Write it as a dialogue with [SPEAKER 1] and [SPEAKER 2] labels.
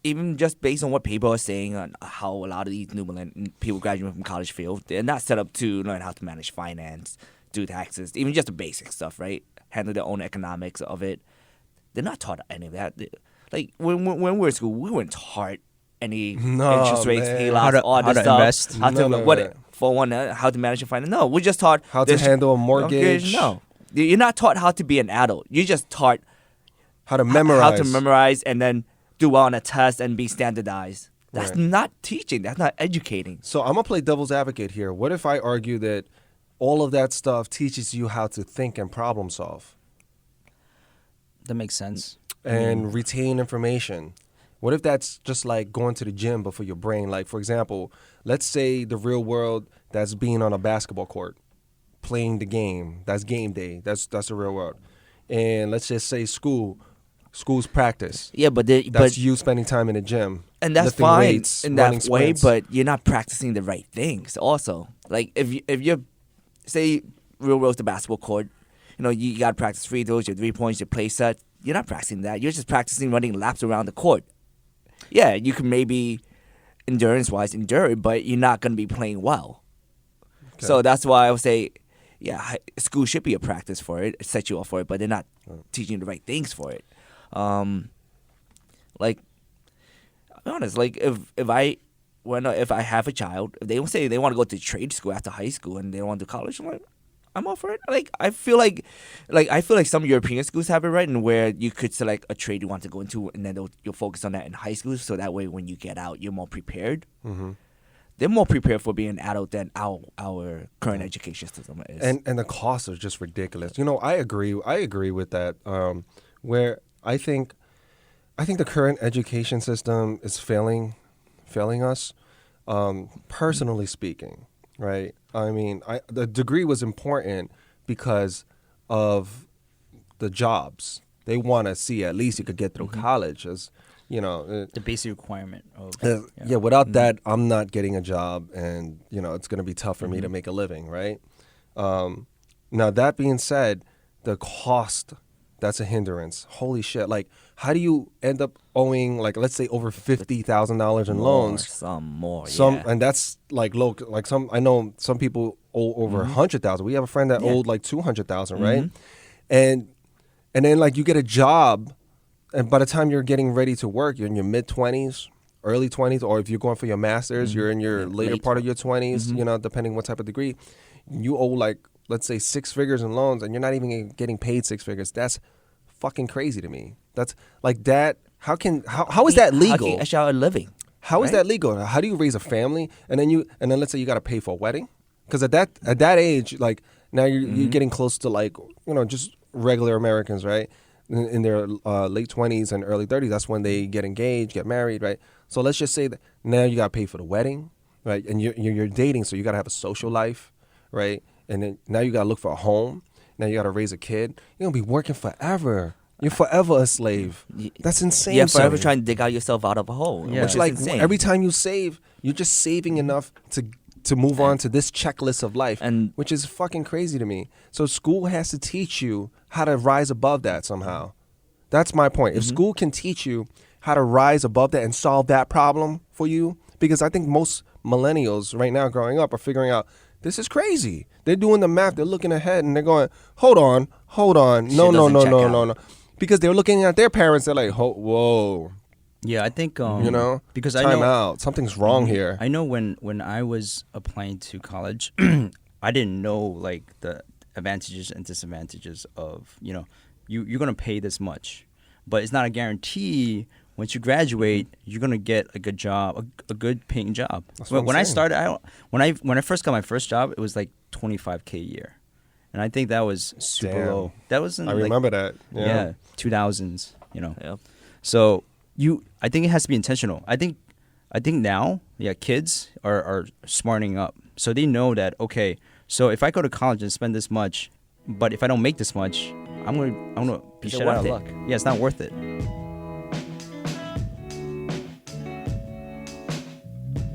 [SPEAKER 1] even just based on what people are saying on how a lot of these new people graduating from college feel, they're not set up to learn how to manage finance, do taxes, even just the basic stuff, right? Handle their own economics of it. They're not taught any of that. Like when we were in school, we weren't taught any interest rates,
[SPEAKER 2] man.
[SPEAKER 1] HELOCs, all
[SPEAKER 3] how
[SPEAKER 1] this
[SPEAKER 3] to
[SPEAKER 1] stuff.
[SPEAKER 3] invest.
[SPEAKER 1] How to
[SPEAKER 2] None of
[SPEAKER 1] what
[SPEAKER 2] that.
[SPEAKER 1] for one, how to manage your finance. No, we just taught
[SPEAKER 2] How to handle a mortgage.
[SPEAKER 1] No, you're not taught how to be an adult. You're just taught
[SPEAKER 2] How to memorize.
[SPEAKER 1] how to memorize and then do well on a test and be standardized. That's
[SPEAKER 2] Right.
[SPEAKER 1] not teaching. That's not educating.
[SPEAKER 2] So I'm gonna play devil's advocate here. What if I argue that all of that stuff teaches you how to think and problem solve
[SPEAKER 3] That makes sense.
[SPEAKER 2] and retain information? What if that's just like going to the gym but for your brain? Like, for example, let's say the real world, that's being on a basketball court, playing the game. That's game day. That's the real world. And let's just say school's practice.
[SPEAKER 1] Yeah, but
[SPEAKER 2] That's you spending time in the gym.
[SPEAKER 1] and that's
[SPEAKER 2] lifting
[SPEAKER 1] fine
[SPEAKER 2] weights,
[SPEAKER 1] in
[SPEAKER 2] running
[SPEAKER 1] that way.
[SPEAKER 2] sprints.
[SPEAKER 1] But you're not practicing the right things. Also, like if you're say real world's the basketball court, you got to practice free throws, your 3 points, your play set. You're not practicing that. You're just practicing running laps around the court. Yeah, you can maybe endurance-wise endure it, but you're not going to be playing well.
[SPEAKER 2] Okay.
[SPEAKER 1] So that's why I would say, yeah, school should be a practice for it, set you up for it, but they're not teaching you the right things for it. Like, I'll be honest, like if I have a child, if they say they want to go to trade school after high school and they don't want to do college, I'm like, I'm all for it. Like I feel like some European schools have it right, and where you could select a trade you want to go into, and then you'll focus on that in high school, so that way when you get out, you're more prepared.
[SPEAKER 2] Mm-hmm.
[SPEAKER 1] They're more prepared for being an adult than our current education system is.
[SPEAKER 2] And the costs are just ridiculous. I agree with that. Where I think the current education system is failing us. Personally speaking, right? I mean, the degree was important because of the jobs. They want to see at least you could get through college, as
[SPEAKER 3] The basic requirement of
[SPEAKER 2] yeah. Without that, I'm not getting a job, and it's going to be tough for me to make a living, right? Now that being said, the cost, that's a hindrance. Holy shit! Like, how do you end up owing, like, let's say over $50,000 in loans?
[SPEAKER 1] Some more,
[SPEAKER 2] And that's like low. Like I know some people owe over $100,000. We have a friend that owed like $200,000, right? And then like you get a job, and by the time you're getting ready to work, you're in your mid-20s, early 20s, or if you're going for your master's, you're in your later part of your 20s. Depending what type of degree, you owe like, let's say, 6 figures in loans, and you're not even getting paid 6 figures. That's fucking crazy to me. That's like that. How is that legal?
[SPEAKER 1] How can you actually a living?
[SPEAKER 2] How is that legal? How do you raise a family, and then let's say you got to pay for a wedding? Because at that age, like now you're getting close to like just regular Americans, right? In their late 20s and early 30s, that's when they get engaged, get married, right? So let's just say that now you got to pay for the wedding, right? And you're dating, so you got to have a social life, right? And then now you got to look for a home. Now you got to raise a kid. You're going to be working forever. You're forever a slave. That's insane.
[SPEAKER 1] Yeah, forever
[SPEAKER 2] son.
[SPEAKER 1] trying to dig out yourself out of a hole.
[SPEAKER 3] Yeah.
[SPEAKER 1] Which
[SPEAKER 2] It's
[SPEAKER 1] is
[SPEAKER 2] like
[SPEAKER 1] insane.
[SPEAKER 2] every time you save, you're just saving enough to move on to this checklist of life,
[SPEAKER 1] And-
[SPEAKER 2] which is fucking crazy to me. So school has to teach you how to rise above that somehow. That's my point. If school can teach you how to rise above that and solve that problem for you, because I think most millennials right now growing up are figuring out, this is crazy. They're doing the math. They're looking ahead and they're going, hold on. No.
[SPEAKER 1] check out.
[SPEAKER 2] Because they're looking at their parents. They're like, whoa,
[SPEAKER 3] Yeah, I think because I
[SPEAKER 2] time
[SPEAKER 3] know
[SPEAKER 2] out. Something's wrong here.
[SPEAKER 3] I know when I was applying to college, I didn't know like the advantages and disadvantages of you're gonna pay this much, but it's not a guarantee. Once you graduate, you're gonna get a good job, a good paying job.
[SPEAKER 2] That's what I'm
[SPEAKER 3] When I
[SPEAKER 2] saying.
[SPEAKER 3] started, when I first got my first job, it was like $25K a year, and I think that was super
[SPEAKER 2] Damn.
[SPEAKER 3] low. That was in
[SPEAKER 2] I remember that.
[SPEAKER 3] yeah 2000s.
[SPEAKER 1] Yep.
[SPEAKER 3] So I think it has to be intentional. I think now, kids are smartening up. So they know that, okay, so if I go to college and spend this much, but if I don't make this much, I'm gonna be
[SPEAKER 1] Is it
[SPEAKER 3] shut out of
[SPEAKER 1] worth it?
[SPEAKER 3] luck. Yeah, it's not worth it.